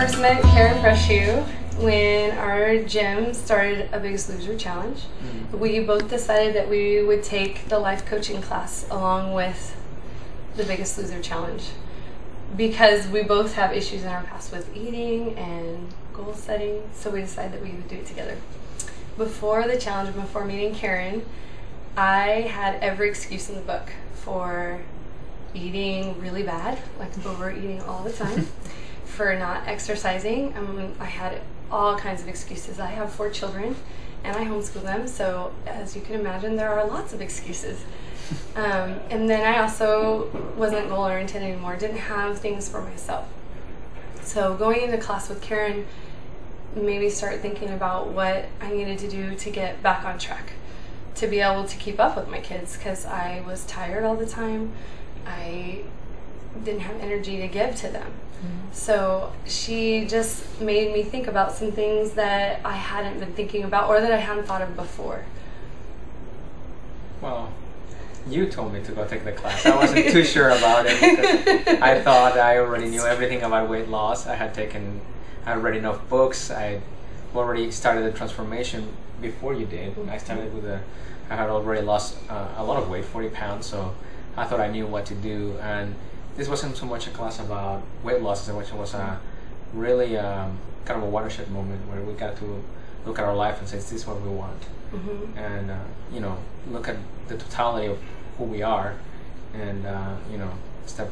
first met Karen Freshu when our gym started a Biggest Loser challenge. We both decided that we would take the life coaching class along with the Biggest Loser challenge because we both have issues in our past with eating and goal setting, so we decided that we would do it together. Before the challenge, before meeting Karen, I had every excuse in the book for eating really bad, like overeating all the time, for not exercising. I had all kinds of excuses. I have 4 children and I homeschool them, so as you can imagine, there are lots of excuses. And then I also wasn't goal oriented anymore, didn't have things for myself. So going into class with Karen made me start thinking about what I needed to do to get back on track, to be able to keep up with my kids, because I was tired all the time. I didn't have energy to give to them. So she just made me think about some things that I hadn't been thinking about or that I hadn't thought of before. Well, you told me to go take the class. I wasn't too sure about it because I thought I already knew everything about weight loss. I had read enough books. I already started the transformation before you did. I started with I had already lost a lot of weight, 40 pounds, so I thought I knew what to do. And this wasn't so much a class about weight loss as much as it was a really kind of a watershed moment where we got to look at our life and say, is this what we want? And you know, look at the totality of who we are, and you know, stop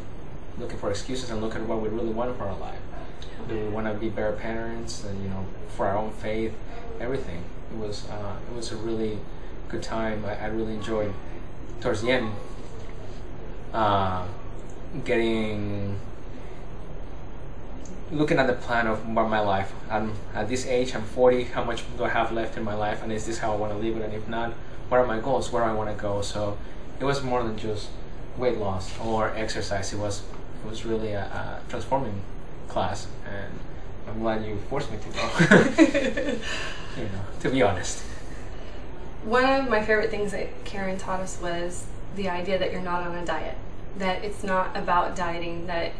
looking for excuses and look at what we really want for our life. Do we want to be better parents, and you know, for our own faith, everything. It was a really good time. I really enjoyed towards the end looking at the plan of my life. At this age, I'm 40. How much do I have left in my life, and is this how I want to live it? And if not, what are my goals? Where do I want to go? So it was more than just weight loss or exercise. It was really a transforming class, and I'm glad you forced me to go. You know, to be honest. One of my favorite things that Karen taught us was the idea that you're not on a diet, that it's not about dieting, that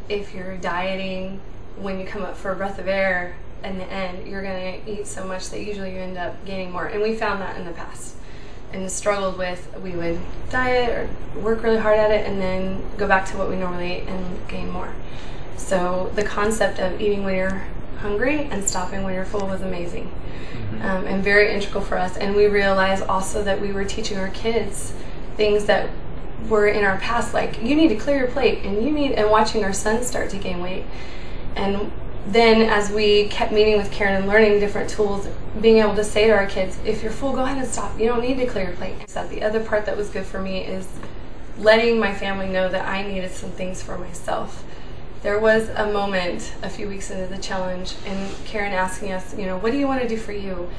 if you're dieting, when you come up for a breath of air in the end, you're going to eat so much that usually you end up gaining more. And we found that in the past and struggled with, we would diet or work really hard at it and then go back to what we normally eat and gain more. So the concept of eating when you're hungry and stopping when you're full was amazing. And very integral for us. And we realized also that we were teaching our kids things that were in our past, like you need to clear your plate, and watching our son start to gain weight. And then as we kept meeting with Karen and learning different tools, being able to say to our kids, if you're full, go ahead and stop. You don't need to clear your plate. So the other part that was good for me is letting my family know that I needed some things for myself. There was a moment a few weeks into the challenge and Karen asking us, you know, what do you want to do for you?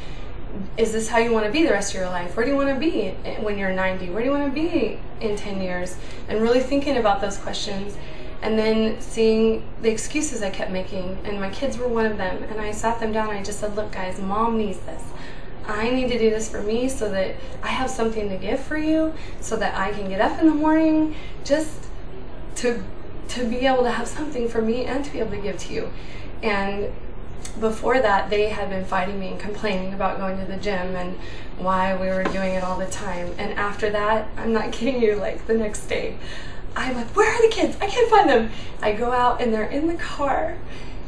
Is this how you want to be the rest of your life? Where do you want to be when you're 90? Where do you want to be in 10 years? And really thinking about those questions, and then seeing the excuses I kept making, and my kids were one of them. And I sat them down and I just said, look guys, mom needs this. I need to do this for me so that I have something to give for you, so that I can get up in the morning just to be able to have something for me and to be able to give to you. And before that, they had been fighting me and complaining about going to the gym and why we were doing it all the time. And after that, I'm not kidding you, like the next day, I'm like, where are the kids? I can't find them. I go out and they're in the car,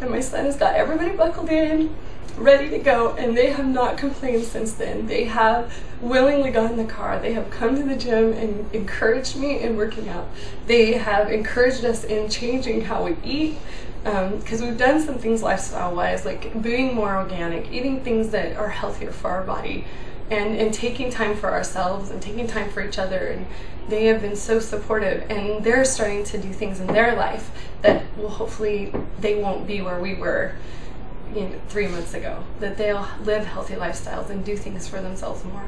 and my son has got everybody buckled in, ready to go, and they have not complained since then. They have willingly got in the car. They have come to the gym and encouraged me in working out. They have encouraged us in changing how we eat, because we've done some things lifestyle-wise, like being more organic, eating things that are healthier for our body, and taking time for ourselves and taking time for each other. And they have been so supportive, and they're starting to do things in their life that will hopefully they won't be where we were 3 months ago, that they'll live healthy lifestyles and do things for themselves more.